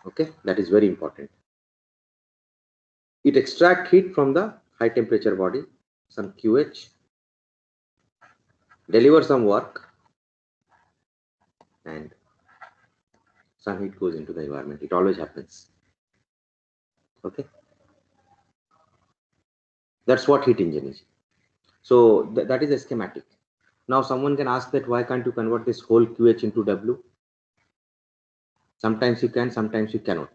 Okay, that is very important. It extracts heat from the high temperature body, some QH, delivers some work, and some heat goes into the environment. It always happens. Okay, that's what heat engine is. So that is a schematic. Now someone can ask that why can't you convert this whole QH into W? Sometimes you can, sometimes you cannot.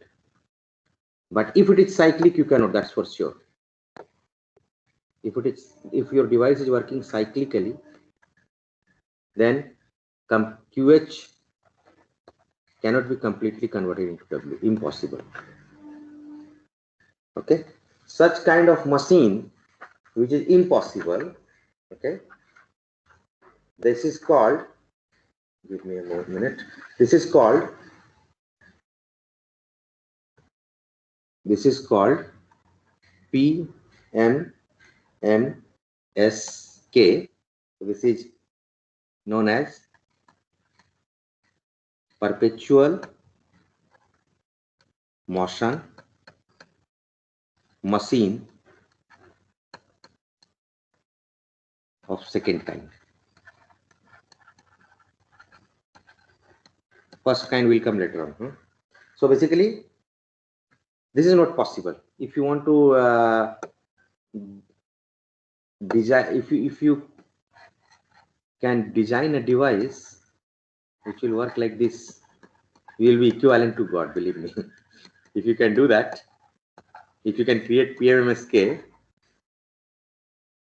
But if it is cyclic, you cannot, that's for sure. If your device is working cyclically, then QH cannot be completely converted into W. Impossible. Okay, such kind of machine which is impossible. Okay, this is called, give me a more minute, this is called PMMSK. This is known as perpetual motion machine of second kind. First kind will come later on. So basically, this is not possible. If you want to design, if you can design a device which will work like this, you will be equivalent to God, believe me. If you can do that, if you can create PMMSK,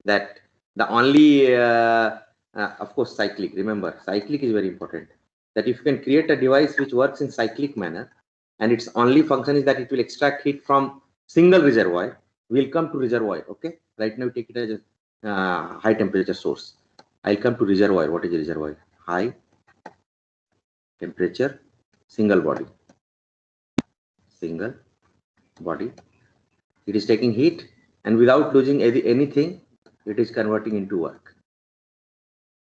that the only, of course, cyclic, remember, cyclic is very important. That if you can create a device which works in cyclic manner, and its only function is that it will extract heat from single reservoir, we'll come to reservoir. Okay, right now we take it as a high temperature source. I'll come to reservoir. What is a reservoir? High temperature single body. It is taking heat, and without losing anything, it is converting into work.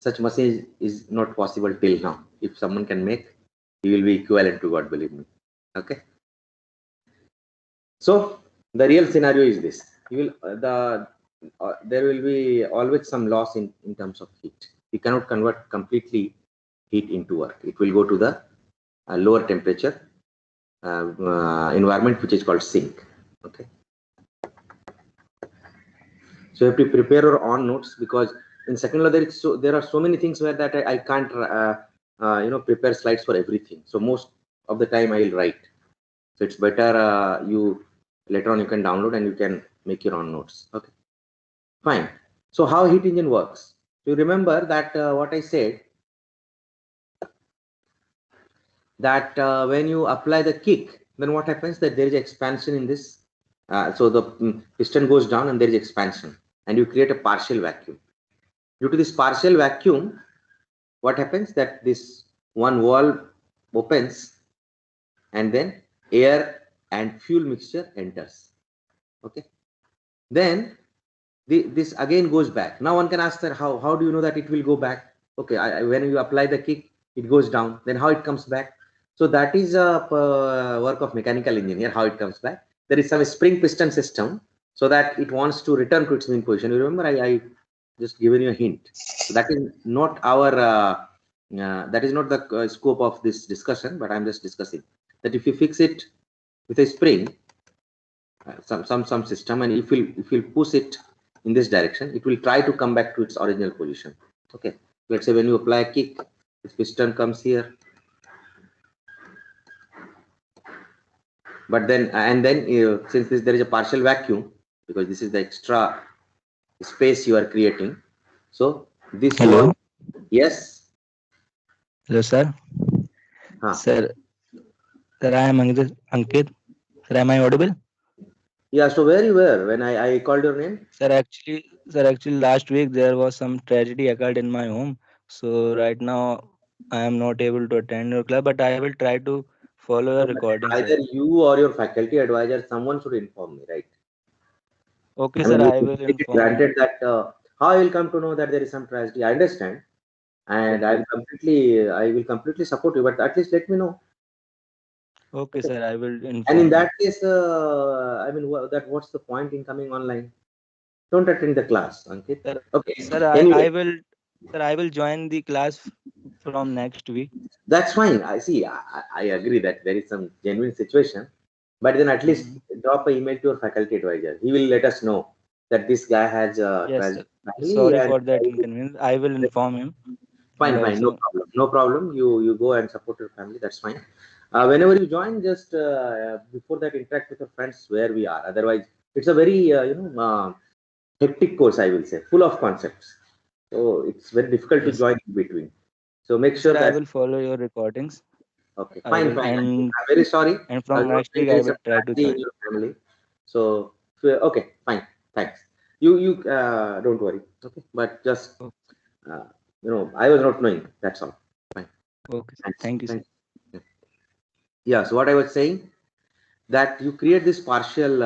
Such machine is not possible till now. If someone can make, he will be equivalent to God, believe me. Okay. So the real scenario is this: you will there will be always some loss in terms of heat. You cannot convert completely heat into work. It will go to the lower temperature environment, which is called sink. Okay. So you have to prepare your own notes, because in second law there are so many things where that I can't prepare slides for everything. So most of the time I will write. So it's better you later on you can download and you can make your own notes. Okay, fine. So how heat engine works? You remember that what I said, that when you apply the kick, then what happens, that there is expansion in this. So the piston goes down and there is expansion, and you create a partial vacuum. Due to this partial vacuum, what happens, that this one valve opens and then air and fuel mixture enters. Okay, then this again goes back. Now one can ask that how do you know that it will go back? Okay, when you apply the kick, it goes down, then how it comes back? So that is a work of mechanical engineer, how it comes back. There is some spring piston system, so that it wants to return to its mean position. You remember I just given you a hint. So that is not our that is not the scope of this discussion, but I'm just discussing that if you fix it with a spring, some system, and if you push it in this direction, it will try to come back to its original position. Okay, let's say when you apply a kick, this piston comes here, but then since there is a partial vacuum, because this is the extra space you are creating, so this Hello. Yes. Hello, sir. Sir, I am Ankit. Sir, am I audible? Yeah. So where you were when I called your name? Sir, actually, last week there was some tragedy occurred in my home. So right now I am not able to attend your club, but I will try to follow your recording, sir. Either you or your faculty advisor, someone should inform me, right? Okay, I sir, mean, you I will take it inform you. granted that how I will come to know that there is some tragedy. I understand, and Okay. I will completely support you. But at least let me know. Okay, Okay. sir. I will And in inform that him. case, I mean, what's the point in coming online? Don't attend the class, Ankit. Sir, Okay. sir, Anyway, I will, sir, I will join the class from next week. that's fine. I see. I agree that there is some genuine situation, but then at least Mhm. drop an email to your faculty advisor. He will let us know that this guy has a Yes, tragic sir. family Sorry and for that inconvenience. I will inform him. And fine, fine, no also, problem, no problem. You go and support your family. That's fine. Whenever you join, just before that, interact with your friends where we are. Otherwise, it's a very hectic course, I will say, full of concepts. So it's very difficult to yes, join in between. So make sir, sure I that will follow your recordings. okay, I fine, will, fine. I'm very sorry. and I from was next saying week there I is will some try to tragedy in join. your family. So okay, fine. Thanks. You don't worry. Okay, but just O- I was not knowing. That's all. Fine. Okay, sir. Thanks. Thank you, sir. Thanks. Yeah. So what I was saying that you create this partial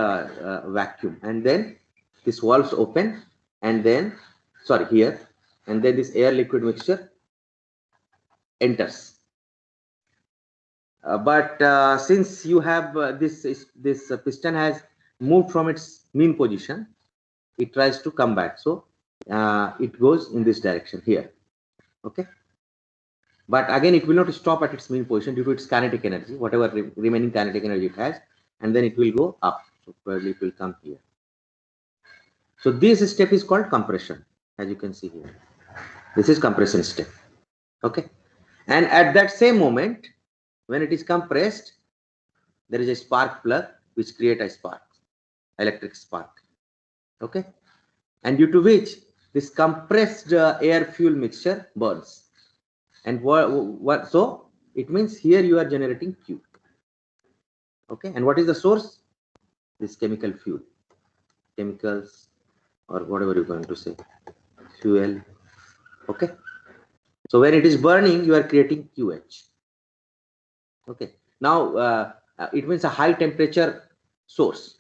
vacuum, and then this valves open, and then sorry here, and then this air liquid mixture enters. But since you have this piston has moved from its mean position, it tries to come back. So it goes in this direction here. Okay. But again, it will not stop at its mean position due to its kinetic energy, whatever remaining kinetic energy it has, and then it will go up. So probably it will come here. So this step is called compression, as you can see here. This is compression step. Okay. And at that same moment, when it is compressed, there is a spark plug which create a spark, electric spark. Okay. And due to which this compressed air fuel mixture burns. And what so it means here you are generating Q. Okay. And what is the source? This chemical fuel, chemicals, or whatever you're going to say, fuel. Okay. So when it is burning, you are creating QH. Okay. Now it means a high temperature source.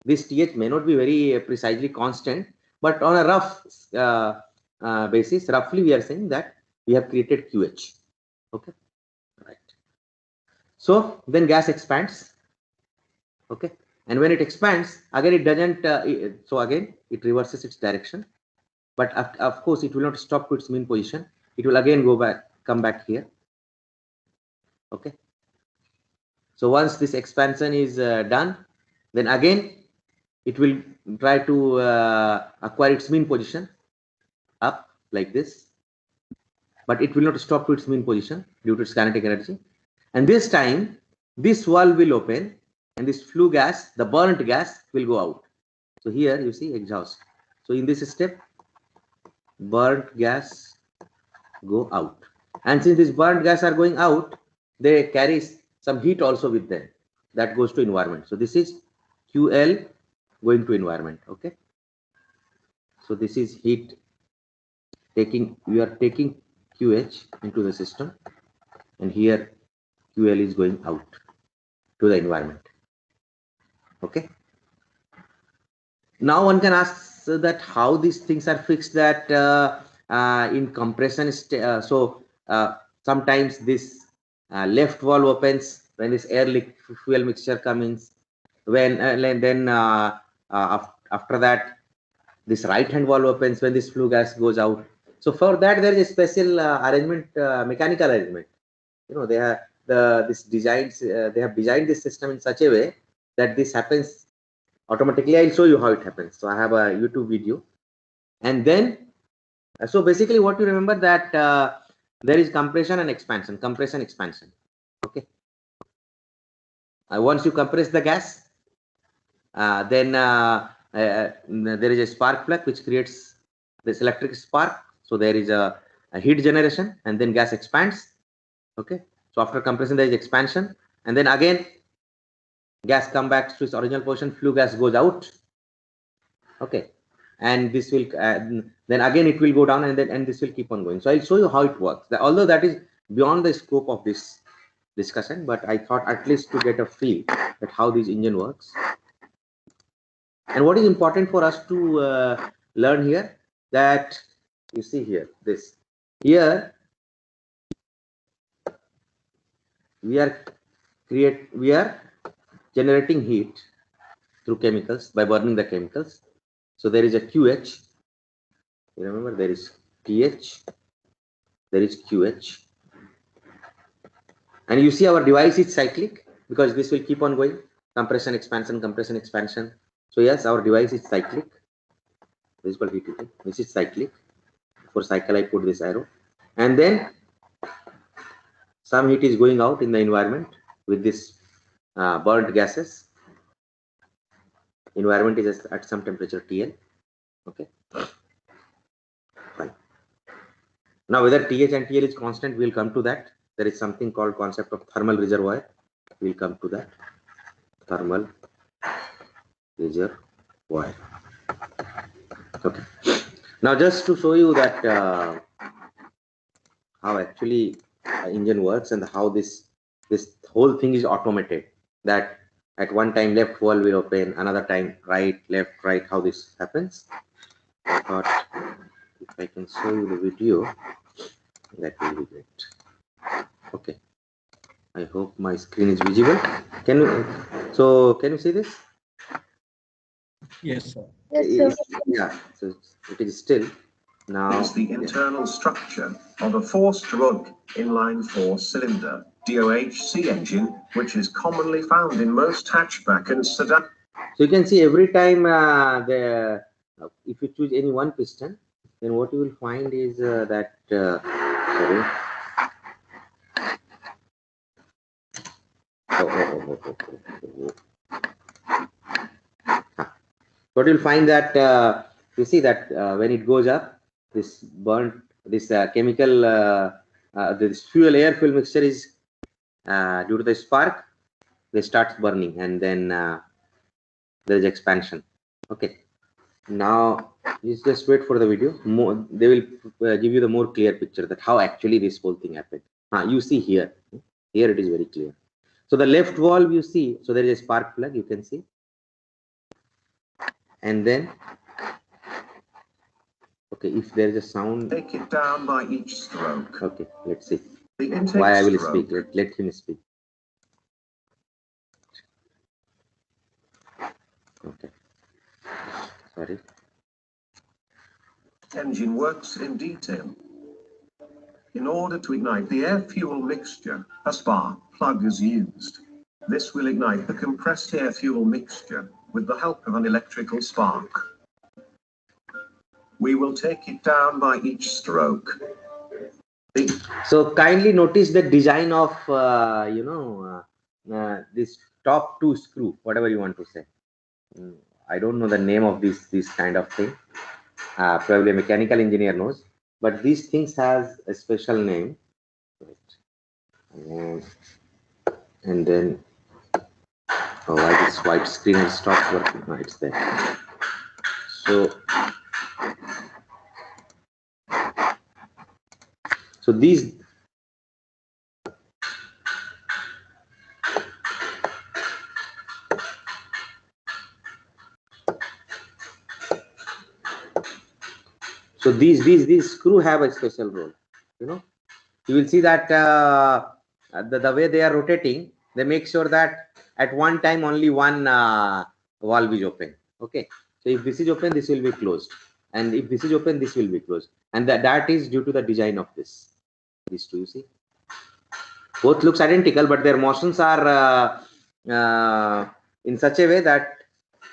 This TH may not be very precisely constant, but on a rough basis, roughly we are saying that we have created QH. Okay. Right. So then gas expands. Okay. And when it expands, again it doesn't. So again it reverses its direction. But of course it will not stop to its mean position. It will again go back, come back here. Okay. So once this expansion is done, then again it will try to acquire its mean position up like this, but it will not stop to its mean position due to its kinetic energy. And this time, this valve will open and this flue gas, the burnt gas, will go out. So here you see exhaust. So in this step, burnt gas go out. And since these burnt gas are going out, they carry some heat also with them. That goes to environment. So this is QL going to environment. Okay. So this is heat taking, you are taking QH into the system, and here QL is going out to the environment. Okay. Now one can ask that how these things are fixed, that in compression so sometimes this left valve opens when this air fuel mixture comes, when then after that this right hand valve opens when this flue gas goes out. So for that there is a special arrangement, mechanical arrangement. They have this designs, they have designed this system in such a way that this happens automatically. I'll show you how it happens. So I have a YouTube video, and then so basically what you remember that there is compression and expansion, compression, expansion. Okay. Once you compress the gas, then there is a spark plug which creates this electric spark. So there is a heat generation, and then gas expands. Okay. So after compression there is expansion, and then again gas come back to its original position, flue gas goes out. Okay. And this will then again it will go down, and this will keep on going. So I'll show you how it works, although that is beyond the scope of this discussion, but I thought at least to get a feel that how this engine works. And what is important for us to learn here, that you see here, this here we are we are generating heat through chemicals by burning the chemicals. So there is a QH. You remember there is TH, there is QH. And you see our device is cyclic because this will keep on going. Compression, expansion, compression, expansion. So yes, our device is cyclic. This is called heat treating. This is cyclic. For cycle, I put this arrow. And then some heat is going out in the environment with this burnt gases. Environment is at some temperature TL. Okay. Fine. Now whether TH and TL is constant, we'll come to that. There is something called concept of thermal reservoir. We'll come to that. Thermal reservoir. Okay. Now just to show you that how actually engine works and how this whole thing is automated, that at one time left valve will open, another time right, left, right, how this happens. But if I can show you the video, that will be great. Okay, I hope my screen is visible. Can you see this? Yes, sir. Yes, sir. Yeah, so it is still. Now is the internal structure of a four-stroke inline four-cylinder DOHC engine, which is commonly found in most hatchback and sedan. So you can see every time if you choose any one piston, then what you will find is that sorry. What you'll find that you see that when it goes up, this chemical, this air fuel mixture is due to the spark, they start burning, and then there is expansion. Okay, now you just wait for the video. They will give you the more clear picture that how actually this whole thing happened. You see here it is very clear. So the left valve you see, so there is a spark plug, you can see, and then okay, if there is a sound, take it down by each stroke. Okay, let's see. The intake Why I will stroke. speak. Let him speak. Okay. Sorry. Engine works in detail. In order to ignite the air-fuel mixture, a spark plug is used. This will ignite the compressed air-fuel mixture with the help of an electrical spark. We will take it down by each stroke. So kindly notice the design of this top two screw, whatever you want to say. I don't know the name of this kind of thing. Probably a mechanical engineer knows, but these things has a special name. And then why this white screen has stopped working? No, it's there. So these screw have a special role. You will see that the way they are rotating, they make sure that at one time only one valve is open. Okay, so if this is open, this will be closed, and if this is open, this will be closed, and that is due to the design of these two. You see, both looks identical, but their motions are in such a way that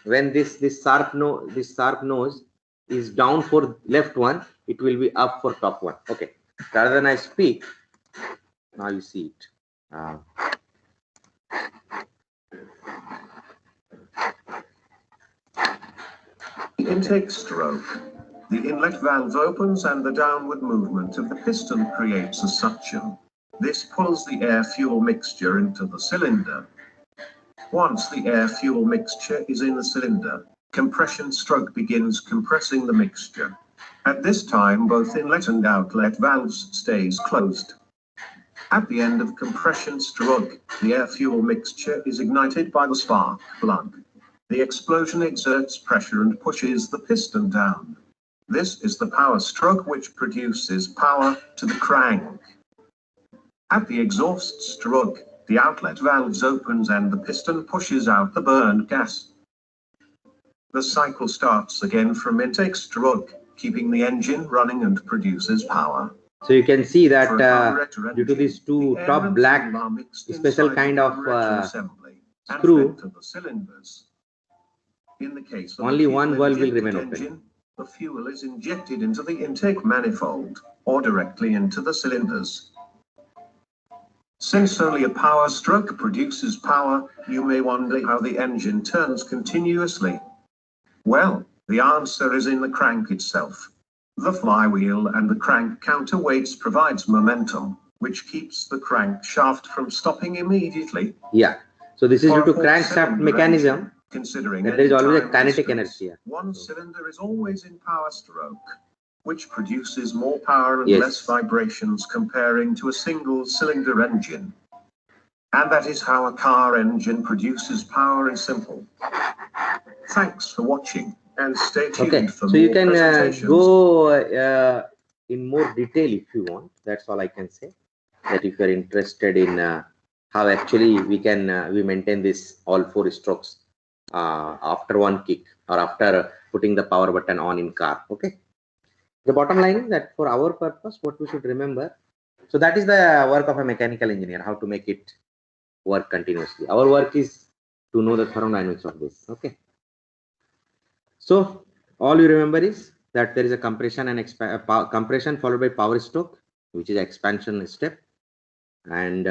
when this sharp nose is down for left one, it will be up for top one. Okay, rather than I speak, now you see it. The intake stroke. The inlet valve opens and the downward movement of the piston creates a suction. This pulls the air-fuel mixture into the cylinder. Once the air-fuel mixture is in the cylinder, compression stroke begins compressing the mixture. At this time, both inlet and outlet valves stays closed. At the end of compression stroke, the air-fuel mixture is ignited by the spark plug. The explosion exerts pressure and pushes the piston down. This is the power stroke which produces power to the crank. At the exhaust stroke, The outlet valve opens and the piston pushes out the burned gas. The cycle starts again from intake stroke, keeping the engine running and produces power. So you can see that For a carburetor due to engine, these two the air top and black fuel are mixed special inside kind the of carburetor assembly and screw, fed to the cylinders. In the case of only a one valve will remain fuel-injected open. engine, the fuel is injected into the intake manifold or directly into the cylinders. Since only a power stroke produces power, you may wonder how the engine turns continuously. Well, the answer is in the crank itself. The flywheel and the crank counterweights provides momentum, which keeps the crankshaft from stopping immediately. Yeah. So this is For due a to crankshaft mechanism. engine, considering That there is any always a time kinetic distance, energy here. one cylinder is always in power stroke, which produces more power and Yes. less vibrations comparing to a single cylinder engine. And that is how a car engine produces power in simple. Thanks for watching and stay tuned Okay, for so you more can presentations. go in more detail if you want. That's all I can say. That if you're interested in how actually we can we maintain this all four strokes after one kick or after putting the power button on in car. Okay. The bottom line is that for our purpose, what we should remember. So that is the work of a mechanical engineer, how to make it work continuously. Our work is to know the thermodynamics of this. Okay. So all you remember is that there is a compression and compression followed by power stroke, which is expansion step, and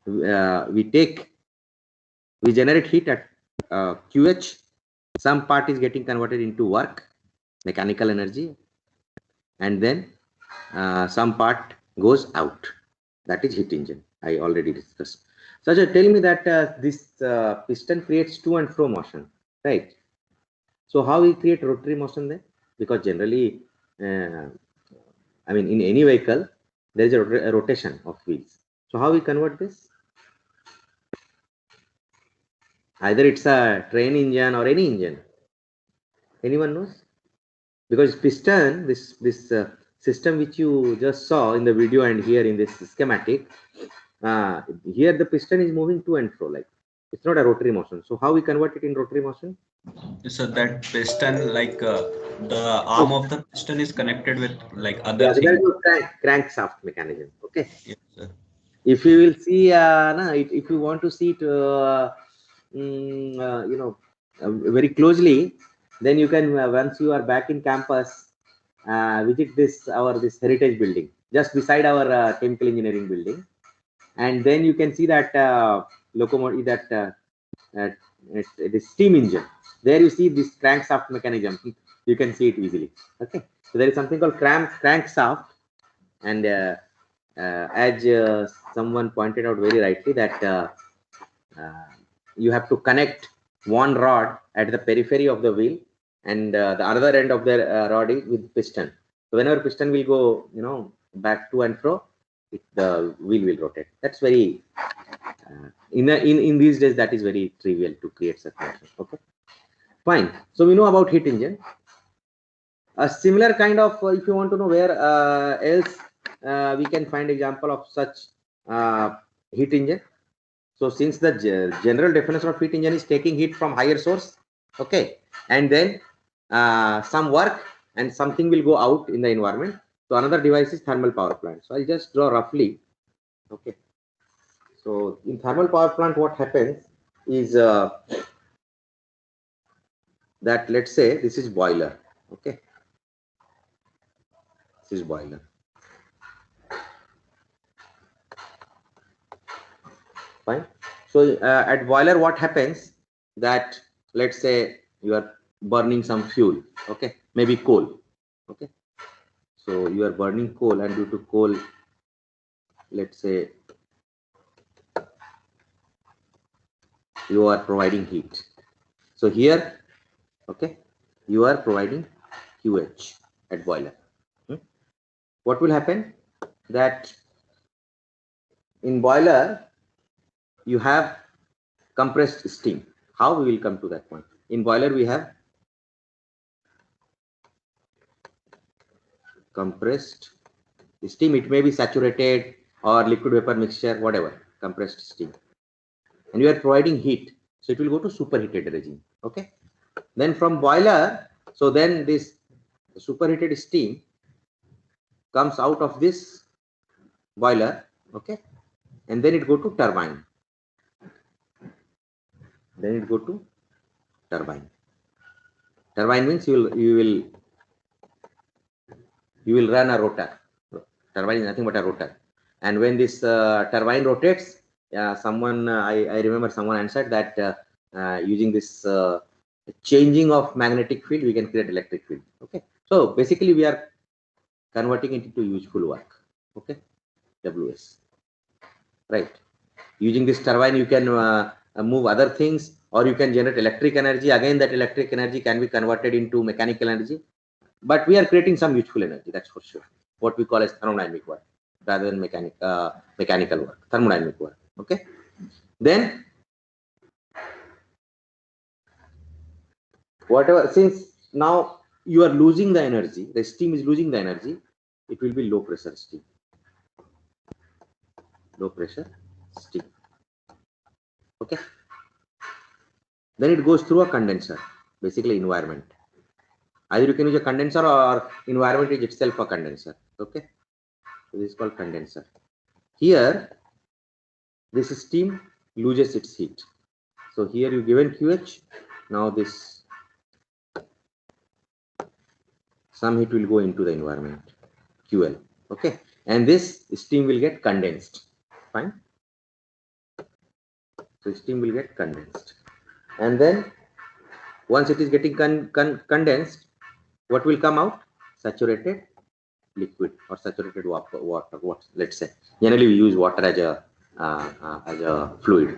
we generate heat at QH. Some part is getting converted into work, mechanical energy, and then some part goes out. That is heat engine. I already discussed. So tell me that this piston creates to and fro motion, right? So how we create rotary motion then? Because generally, I mean, in any vehicle, there is a rotation of wheels. So how we convert this? Either it's a train engine or any engine. Anyone knows? Because piston, this system which you just saw in the video and here in this schematic, here the piston is moving to and fro, like it's not a rotary motion. So how we convert it in rotary motion? So that piston, like the arm of the piston is connected with like Yeah, other so that things. is a crankshaft mechanism. Okay. Yes, sir. If you will see, if you want to see it, very closely, then you can once you are back in campus, visit this heritage building just beside our chemical engineering building, and then you can see that locomotive, uh, the steam engine. There you see this crankshaft mechanism. You can see it easily. Okay, so there is something called crankshaft, and as someone pointed out very rightly that you have to connect one rod at the periphery of the wheel, and the other end of the rod is with piston. So whenever piston will go, back to and fro, the wheel will rotate. That's very in these days that is very trivial to create such motion. Okay, fine. So we know about heat engine. A similar kind of, if you want to know where else we can find example of such heat engine. So since the general definition of heat engine is taking heat from higher source, okay, and then some work and something will go out in the environment. So another device is thermal power plant. So I'll just draw roughly. Okay. So in thermal power plant, what happens is that let's say this is boiler. Okay. This is boiler. Fine. So at boiler, what happens that let's say you are burning some fuel. Okay. Maybe coal. Okay. So you are burning coal, and due to coal, let's say you are providing heat. So here, okay, you are providing QH at boiler. What will happen that in boiler you have compressed steam. How we will come to that point? In boiler we have compressed steam. It may be saturated or liquid vapor mixture, whatever. compressed steam, and you are providing heat, so it will go to superheated regime. Okay, then from boiler, so then this superheated steam comes out of this boiler. Okay, and then it go to turbine. Then it go to turbine. Turbine means you will run a rotor. Turbine is nothing but a rotor. And when this turbine rotates, someone I remember someone answered that using this changing of magnetic field, we can create electric field. Okay, so basically we are converting it into useful work. Okay, WS, right? Using this turbine, you can move other things, or you can generate electric energy. Again, that electric energy can be converted into mechanical energy. But we are creating some useful energy, that's for sure. What we call as thermodynamic work rather than mechanical work, thermodynamic work. Okay. Then whatever, since now you are losing the energy, the steam is losing the energy, it will be low pressure steam. Low pressure steam. Okay. Then it goes through a condenser, basically environment. Either you can use a condenser or environment is itself a condenser. Okay, so this is called condenser. Here, this steam loses its heat. So here you given QH. Now this some heat will go into the environment, QL. Okay, and this steam will get condensed. Fine. So steam will get condensed, and then once it is getting condensed, what will come out? Saturated liquid or saturated water. What? Let's say generally we use water as a fluid.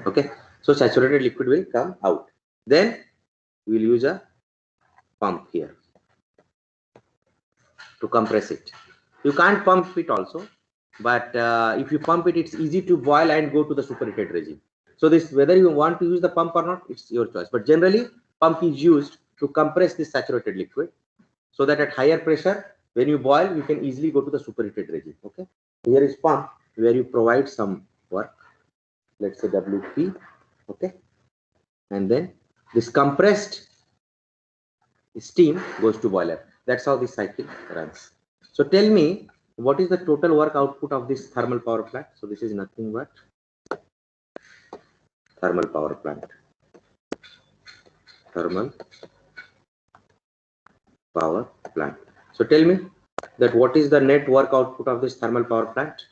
Okay, so saturated liquid will come out. Then we will use a pump here to compress it. You can't pump it also, but if you pump it, it's easy to boil and go to the superheated regime. So this, whether you want to use the pump or not, it's your choice. But generally, pump is used to compress this saturated liquid, so that at higher pressure, when you boil, you can easily go to the superheated regime. Okay. Here is pump where you provide some work. Let's say WP. Okay. And then this compressed steam goes to boiler. That's how this cycle runs. So tell me, what is the total work output of this thermal power plant? So this is nothing but thermal power plant. Thermal power plant. So tell me that what is the net work output of this thermal power plant?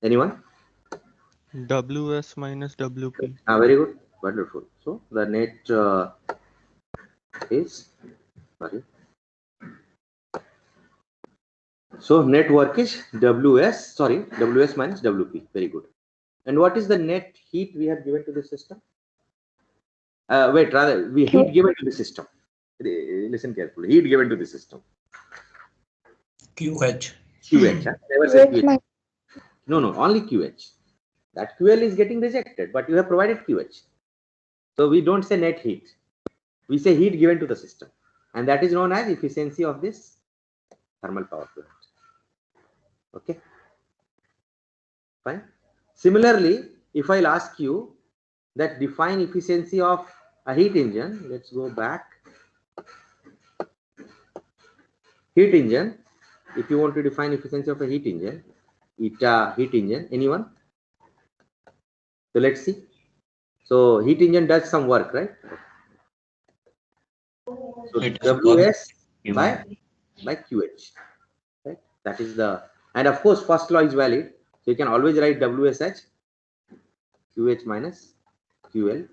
Anyone? WS minus WP. Very good, wonderful. So the net is, sorry. So net work is WS minus WP. Very good. And what is the net heat we have given to the system? Wait, rather, we heat given to the system. Listen carefully. Heat given to the system. QH. QH. Never say QH. No, only QH. That QL is getting rejected, but you have provided QH. So we don't say net heat. We say heat given to the system. And that is known as efficiency of this thermal power plant. Okay. Fine. Similarly, if I'll ask you that define efficiency of a heat engine, let's go back. Heat engine, if you want to define efficiency of a heat engine, heat engine, anyone? So let's see. So heat engine does some work, right? So WS by QH, right? That is the, and of course first law is valid. So you can always write WS as QH minus QL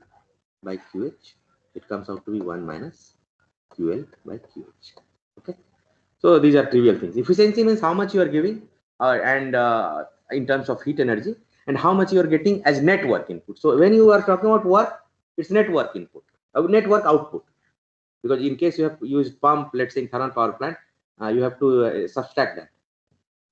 by QH. It comes out to be 1 minus QL by QH. Okay. So these are trivial things. Efficiency means how much you are giving, and in terms of heat energy, and how much you are getting as net work input. So when you are talking about work, it's net work input, net work output. Because in case you have used pump, let's say in thermal power plant, you have to subtract that.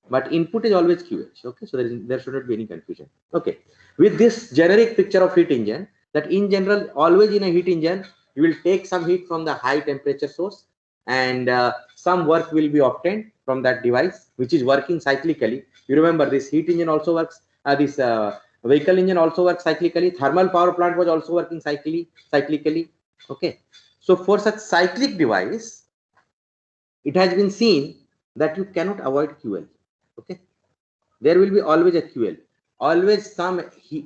But input is always QH. Okay, so there shouldn't be any confusion. Okay, with this generic picture of heat engine, that in general, always in a heat engine, you will take some heat from the high temperature source, and some work will be obtained from that device, which is working cyclically. You remember this heat engine also works this vehicle engine also works cyclically. Thermal power plant was also working cyclically. Okay. So for such cyclic device, it has been seen that you cannot avoid QL. Okay. There will be always a QL. Always some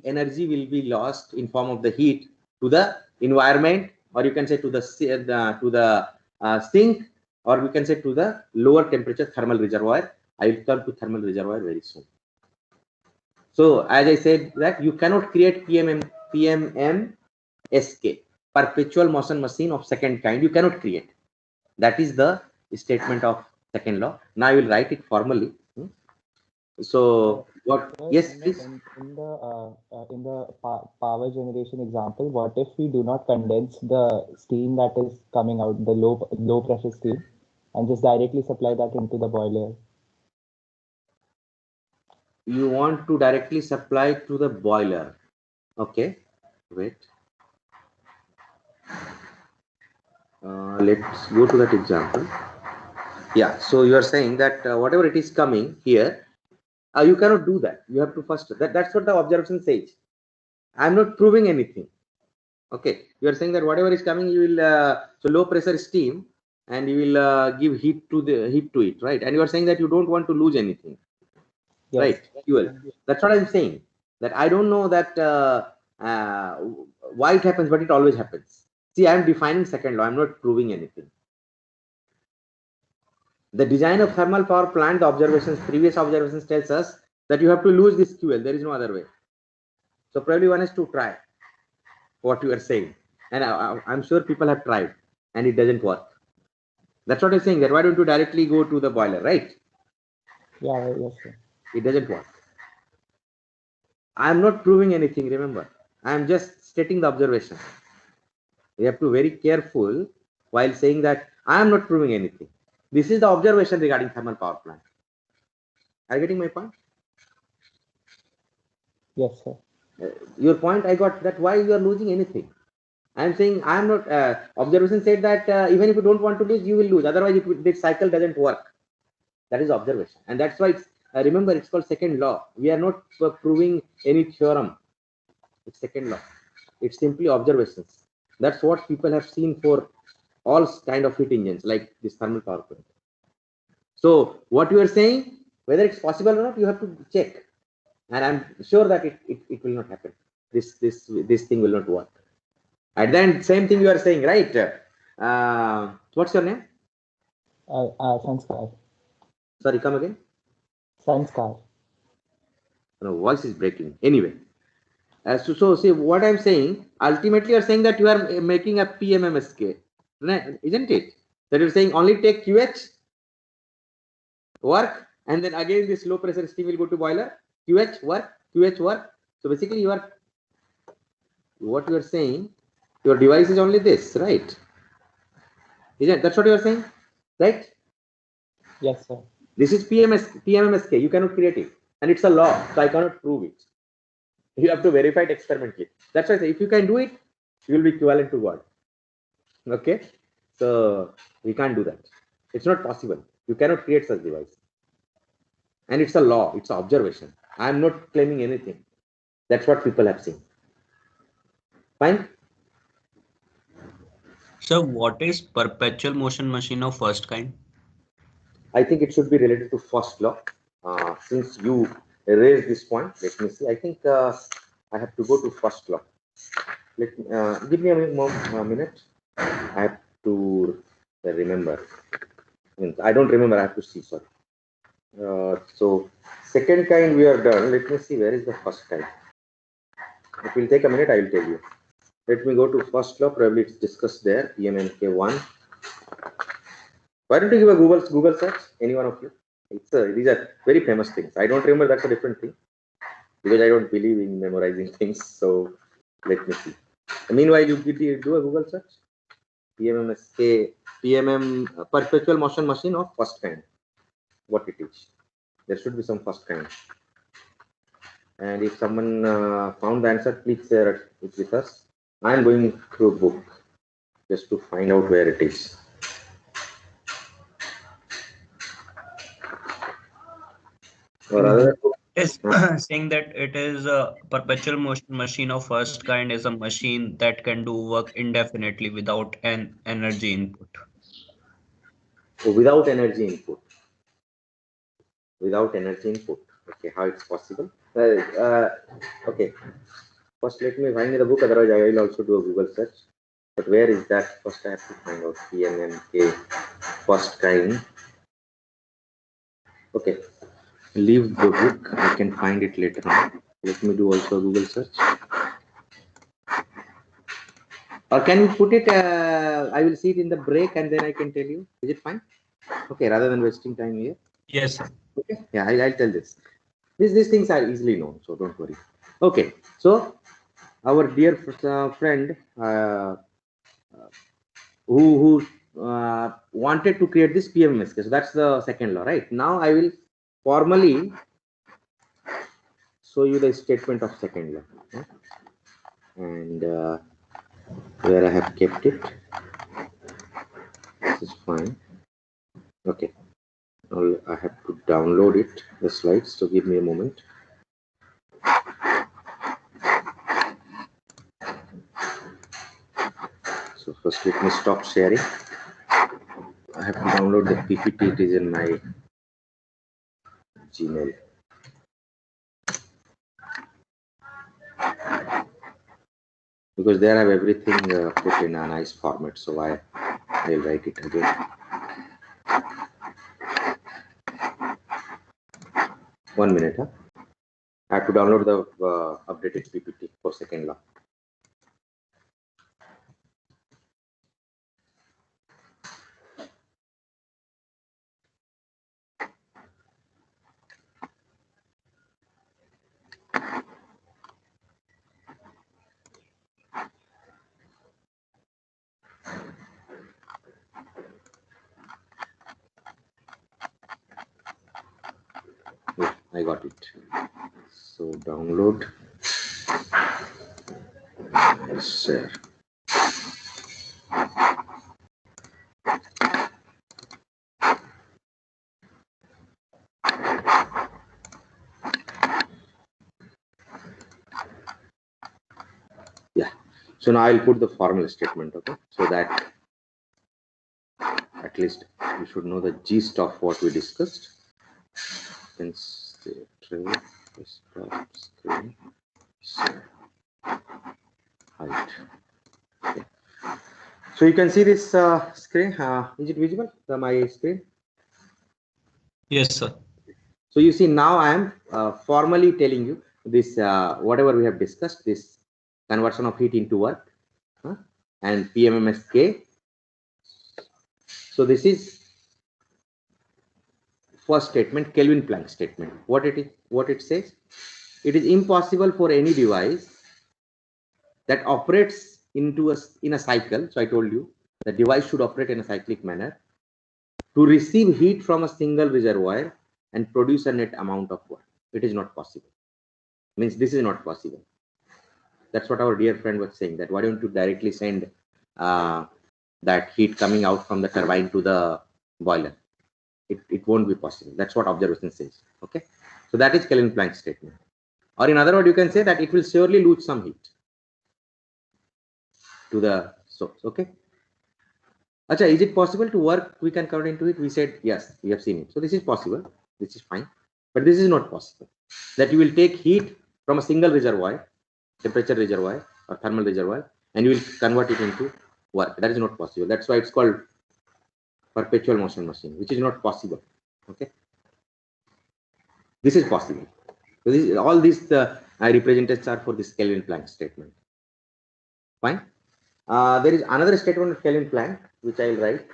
energy will be lost in form of the heat to the environment, or you can say to the sink, or we can say to the lower temperature thermal reservoir. I will come to thermal reservoir very soon. So as I said that you cannot create PMMSK, perpetual motion machine of second kind. You cannot create. That is the statement of second law. Now I will write it formally. So what? Yes, please. In the power generation example, what if we do not condense the steam that is coming out, the low pressure steam, and just directly supply that into the boiler? You want to directly supply to the boiler. Okay, wait. Let's go to that example. Yeah, so you are saying that whatever it is coming here, you cannot do that. You have to first, that's what the observation says. I'm not proving anything. Okay, you are saying that whatever is coming, you will so low pressure steam, and you will give heat to it, right? And you are saying that you don't want to lose anything. Yes. Right, fuel. That's what I'm saying. That I don't know that why it happens, but it always happens. See, I'm defining second law. I'm not proving anything. The design of thermal power plant, the previous observations tells us that you have to lose this QL. There is no other way. So probably one has to try what you are saying, and I'm sure people have tried, and it doesn't work. That's what I'm saying. That why don't you directly go to the boiler, right? Yeah. Yes, sir. It doesn't work. I'm not proving anything, remember. I'm just stating the observation. We have to be very careful while saying that I am not proving anything. This is the observation regarding thermal power plant. Are you getting my point? Yes, sir. Your point, I got that. Why you are losing anything? I'm saying I am not. Observation said that even if you don't want to lose, you will lose. Otherwise, this cycle doesn't work. That is observation, and that's why it's, remember, it's called second law. We are not proving any theorem. It's second law. It's simply observations. That's what people have seen for all kind of heat engines like this thermal power plant. So what you are saying, whether it's possible or not, you have to check. And I'm sure that it will not happen. This thing will not work. And then same thing you are saying, right? What's your name? Sanskar. Sorry, come again. Sanskar. No, voice is breaking. Anyway. So see what I'm saying, ultimately you're saying that you are making a PMMSK, isn't it? That you're saying only take QH work, and then again this low pressure steam will go to boiler, QH work. So basically what you are saying, your device is only this, right? Isn't that's what you are saying, right? Yes, sir. This is PMMSK, you cannot create it, and it's a law, so I cannot prove it. You have to verify it experimentally. That's why I say if you can do it, you will be equivalent to God. Okay, so we can't do that. It's not possible. You cannot create such device, and it's a law. It's an observation. I am not claiming anything. That's what people have seen. Fine. So what is perpetual motion machine of first kind? I think it should be related to first law. Since you raised this point, let me see. I think I have to go to first law. Let me, give me a minute. I have to remember. I don't remember. I have to see. Sorry. So second kind we are done. Let me see where is the first kind. It will take a minute. I will tell you. Let me go to first law. Probably it's discussed there. PMMK1. Why don't you give a Google search? Any one of you? These are very famous things. I don't remember. That's a different thing because I don't believe in memorizing things. So let me see. Meanwhile, you do a Google search. PMM perpetual motion machine of first kind. What it is? There should be some first kind. And if someone found the answer, please share it with us. I am going through a book just to find out where it is. Or other book, is saying that it is a perpetual motion machine of first kind is a machine that can do work indefinitely without an energy input. So without energy input. Without energy input. Okay, how it's possible? Okay. First, let me find the book. Otherwise, I will also do a Google search. But where is that? First, I have to find out PMMK first kind. Okay, leave the book. I can find it later on. Let me do also a Google search. Or can you put it? I will see it in the break and then I can tell you. Is it fine? Okay, rather than wasting time here. Yes, sir. Okay, yeah, I'll tell this. These things are easily known, so don't worry. Okay, so our dear friend who wanted to create this PMSK. So that's the second law, right? Now I will formally show you the statement of second law, okay? And where I have kept it. This is fine. Okay. Now I have to download it, the slides. So give me a moment. So first, let me stop sharing. I have to download the PPT. It is in my Gmail. Because there I have everything put in a nice format, so I'll write it again. 1 minute, huh? I have to download the updated PPT for second law. Yeah, I got it. So download, share. Yeah. So now I'll put the formal statement, okay? So that at least you should know the gist of what we discussed. Then travel, stop screen, share, height. Okay. So you can see this screen. Is it visible? My screen. Yes, sir. So you see now I am formally telling you this whatever we have discussed, this conversion of heat into work and PMMSK. So this is first statement, Kelvin Planck statement. What it says, it is impossible for any device that operates in a cycle. So I told you the device should operate in a cyclic manner to receive heat from a single reservoir and produce a net amount of work. It is not possible. Means this is not possible. That's what our dear friend was saying, that why don't you directly send that heat coming out from the turbine to the boiler? It won't be possible. That's what observation says. Okay, so that is Kelvin Planck statement. Or in other words, you can say that it will surely lose some heat to the source. Okay. Acha, is it possible to work? We can convert into it. We said yes. We have seen it. So this is possible. This is fine. But this is not possible. That you will take heat from a single reservoir, temperature reservoir or thermal reservoir, and you will convert it into work. That is not possible. That's why it's called perpetual motion machine, which is not possible. Okay. This is possible. So this, all these representations are for this Kelvin Planck statement. Fine. There is another statement of Kelvin Planck which I will write.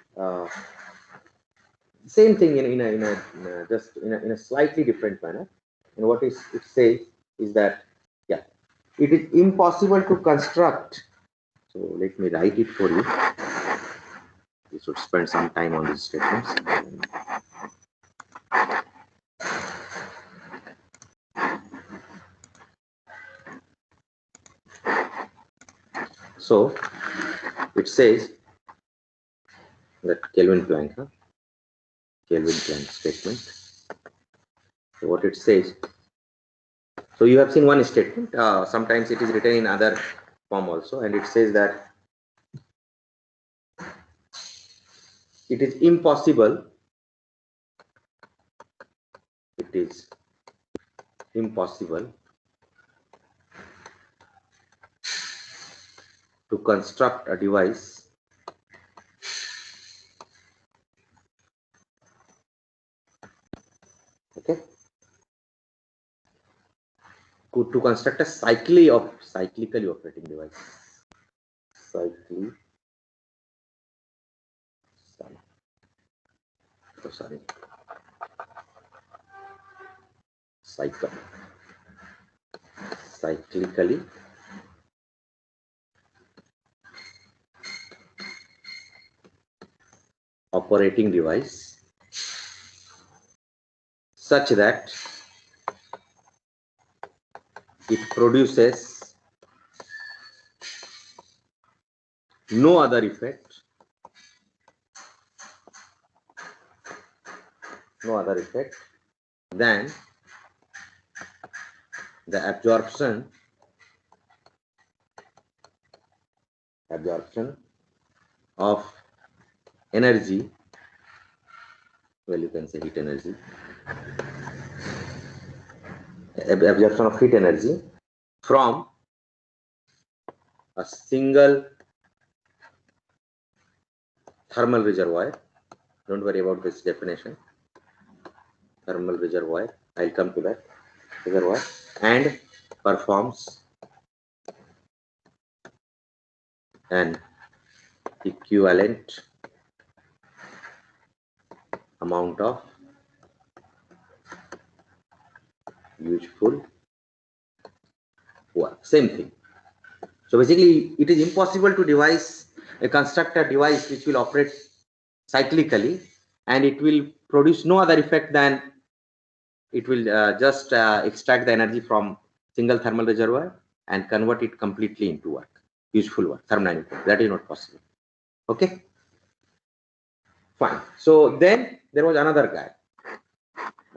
Same thing in a slightly different manner. And what it says is that it is impossible to construct. So let me write it for you. You should spend some time on these statements. So it says that Kelvin Planck statement. So what it says, So you have seen one statement. Sometimes it is written in other form also, and it says that it is impossible. It is impossible to construct a device okay to construct a cyclically operating device. Cycle. Oh, sorry. Cyclically operating device such that it produces no other effect than the absorption of energy, well, you can say heat energy, absorption of heat energy from a single thermal reservoir. Don't worry about this definition. Thermal reservoir, I'll come to that. Reservoir, and performs an equivalent amount of useful work. Same thing. So basically, it is impossible to construct a device which will operate cyclically, and it will produce no other effect than it will just extract the energy from single thermal reservoir and convert it completely into work, useful work, thermodynamic work. That is not possible. Okay, fine. So then there was another guy.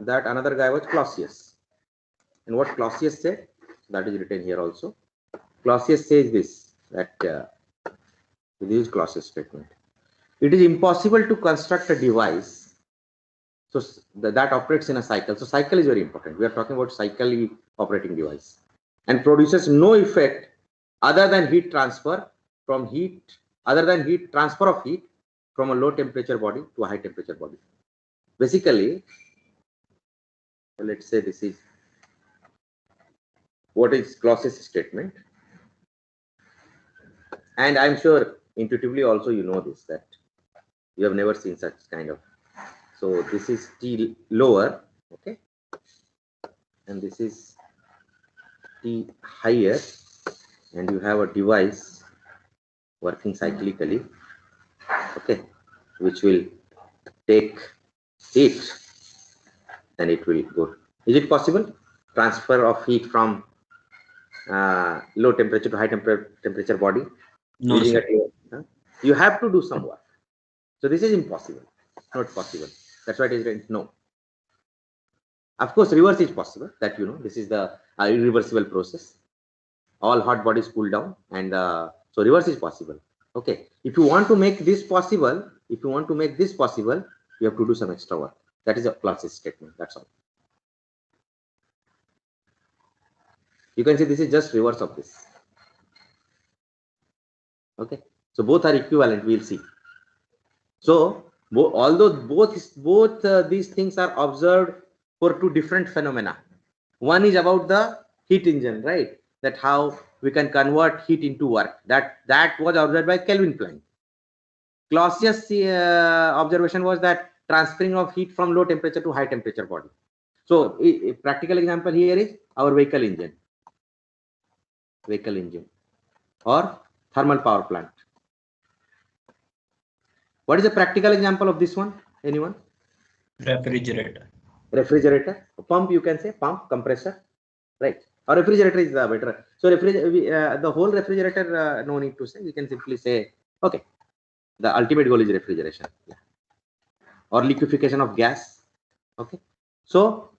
That another guy was Clausius. And what Clausius said, that is written here also. Clausius says this, that this is Clausius statement. It is impossible to construct a device so that operates in a cycle. So cycle is very important. We are talking about cyclically operating device, and produces no effect other than heat transfer of heat from a low temperature body to a high temperature body. Basically, let's say this is what is Clausius statement, and I'm sure intuitively also you know this, that you have never seen such kind of. So this is T lower, okay, and this is T higher, and you have a device working cyclically, okay, which will take heat and it will go. Is it possible? Transfer of heat from low temperature to high temperature body No, using sir. a device? Huh? You have to do some work. So this is impossible, not possible. That's why it is written no. Of course, reverse is possible. That you know, this is the irreversible process. All hot bodies cool down, and so reverse is possible. Okay, if you want to make this possible, you have to do some extra work. That is a Clausius statement. That's all. You can see this is just reverse of this. Okay, so both are equivalent. We'll see. So although both these things are observed for two different phenomena. One is about the heat engine, right? That how we can convert heat into work. That was observed by Kelvin Planck. Clausius' observation was that transferring of heat from low temperature to high temperature body. So a practical example here is our vehicle engine or thermal power plant. What is a practical example of this one? Anyone? Refrigerator. A pump, you can say pump, compressor, right? Or refrigerator is better. So the whole refrigerator, no need to say. We can simply say, okay, the ultimate goal is refrigeration, yeah, or liquefaction of gas. Okay, so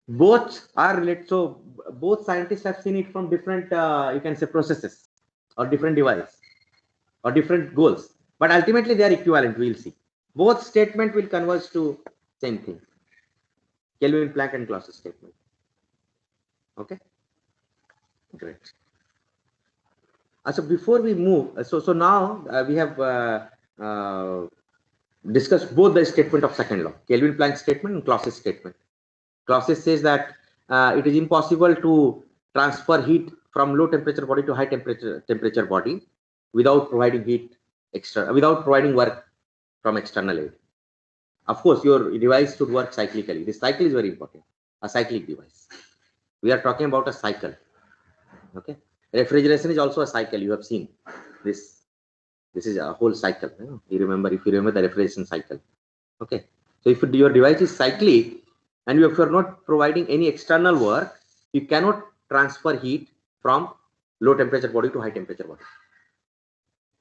Both are related. So both scientists have seen it from different, you can say, processes or different device or different goals. But ultimately they are equivalent. We'll see. Both statement will converge to same thing. Kelvin, Planck, and Clausius statement. Okay, great. So before we move, so now we have discussed both the statement of second law, Kelvin Planck statement and Clausius statement. Clausius says that it is impossible to transfer heat from low temperature body to high temperature body without providing without providing work from external aid. Of course, your device should work cyclically. This cycle is very important. A cyclic device. We are talking about a cycle. Okay. Refrigeration is also a cycle. You have seen this. This is a whole cycle. If you remember the refrigeration cycle. Okay. So if your device is cyclic and if you are not providing any external work, you cannot transfer heat from low temperature body to high temperature body.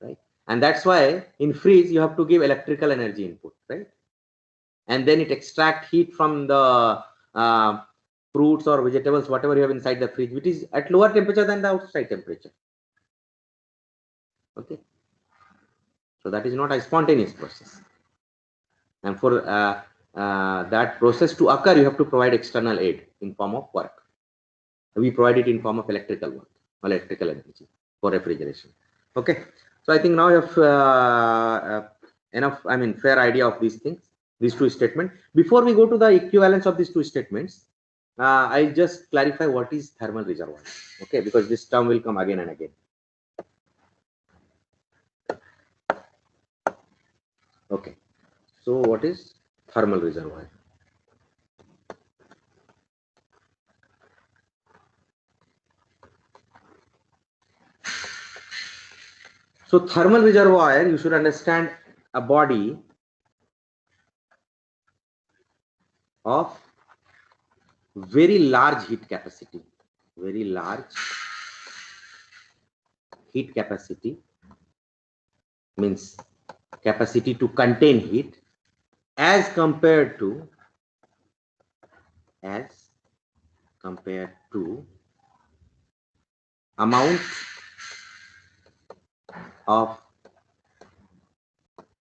Right. And that's why in freeze you have to give electrical energy input, right? And then it extract heat from the fruits or vegetables, whatever you have inside the fridge, which is at lower temperature than the outside temperature. Okay. So that is not a spontaneous process. And for that process to occur, you have to provide external aid in form of work. We provide it in form of electrical work, electrical energy for refrigeration. Okay. So I think now you have enough, fair idea of these things, these two statements. Before we go to the equivalence of these two statements, I'll just clarify what is thermal reservoir. Okay, because this term will come again and again. Okay, so what is thermal reservoir? So thermal reservoir, you should understand a body of very large heat capacity, very large heat capacity means capacity to contain heat as compared to amount of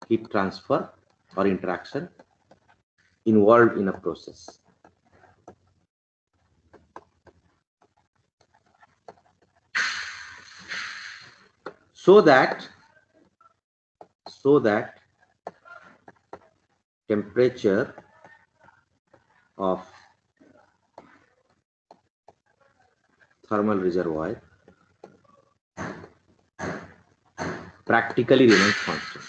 heat transfer or interaction involved in a process. So that temperature of thermal reservoir practically remains constant.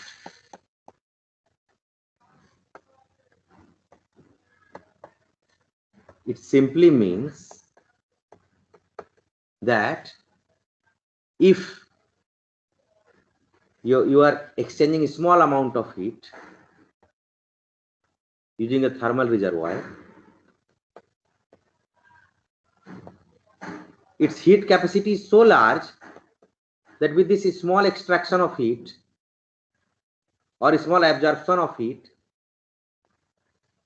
It simply means that if you are exchanging a small amount of heat using a thermal reservoir, its heat capacity is so large that with this small extraction of heat or a small absorption of heat,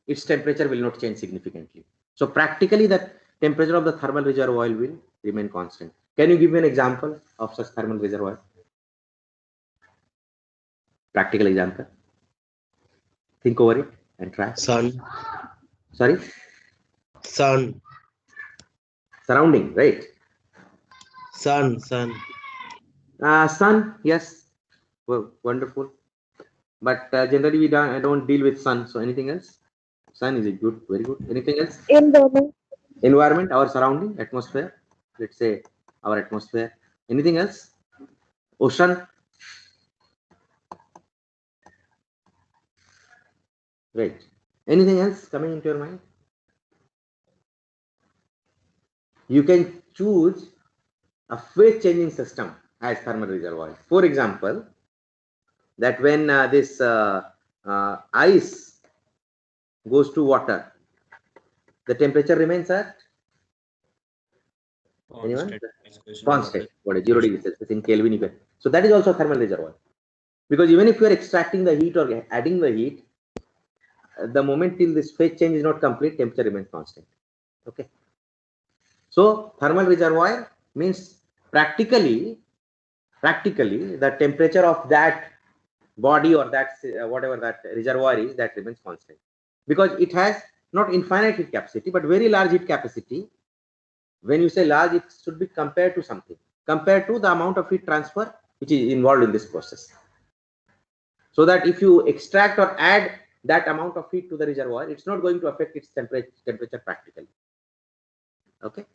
its temperature will not change significantly. So practically the temperature of the thermal reservoir will remain constant. Can you give me an example of such thermal reservoir? Practical example. Think over it and try. Sun. Sorry? Sun. Surrounding, right? Sun. Sun, yes. Well, wonderful. But generally we don't deal with sun. So anything else? Sun is good, very good. Anything else? Environment, our surrounding, atmosphere. Let's say our atmosphere. Anything else? Ocean. Right. Anything else coming into your mind? You can choose a phase changing system as thermal reservoir. For example, that when this ice goes to water, the temperature remains at anyone? Constant. What is 0 degrees Celsius in Kelvin? So that is also thermal reservoir. Because even if you are extracting the heat or adding the heat, the moment till this phase change is not complete, temperature remains constant. Okay. So thermal reservoir means practically the temperature of that body or that whatever that reservoir is, that remains constant, because it has not infinite heat capacity but very large heat capacity. When you say large, it should be compared to something, compared to the amount of heat transfer which is involved in this process. So that if you extract or add that amount of heat to the reservoir, it's not going to affect its temperature practically. Okay,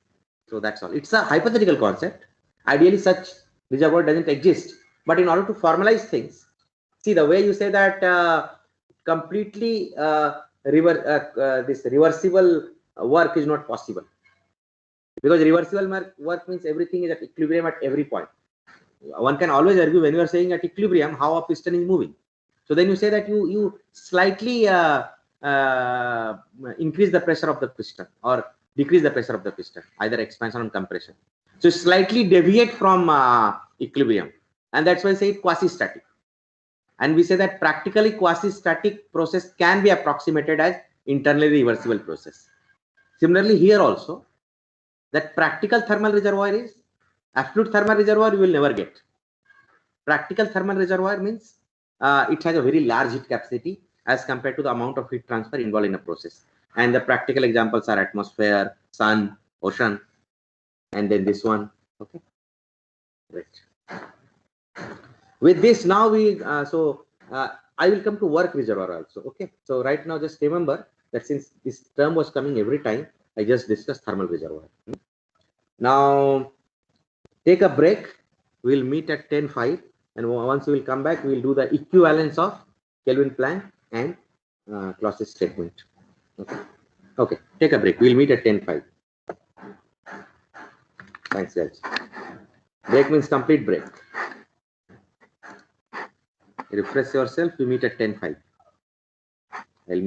so that's all. It's a hypothetical concept. Ideally such reservoir doesn't exist, but in order to formalize things, see, the way you say that completely this reversible work is not possible, because reversible work means everything is at equilibrium at every point. One can always argue, when you are saying at equilibrium, how a piston is moving. So then you say that you slightly increase the pressure of the piston or decrease the pressure of the piston, either expansion or compression. So slightly deviate from equilibrium, and that's why I say quasi-static. And we say that practically quasi-static process can be approximated as internally reversible process. Similarly, here also, that practical thermal reservoir is absolute thermal reservoir you will never get. Practical thermal reservoir means it has a very large heat capacity as compared to the amount of heat transfer involved in a process. And the practical examples are atmosphere, sun, ocean, and then this one. Okay, great. With this, now we I will come to work reservoir also. Okay, so right now just remember that since this term was coming every time, I just discussed thermal reservoir. Now take a break. We'll meet at 10:05, and once we will come back, we will do the equivalence of Kelvin Planck and Clausius statement. Okay. Okay, take a break. We'll meet at 10:05. Thanks, guys. Break means complete break. Refresh yourself. We meet at 10:05.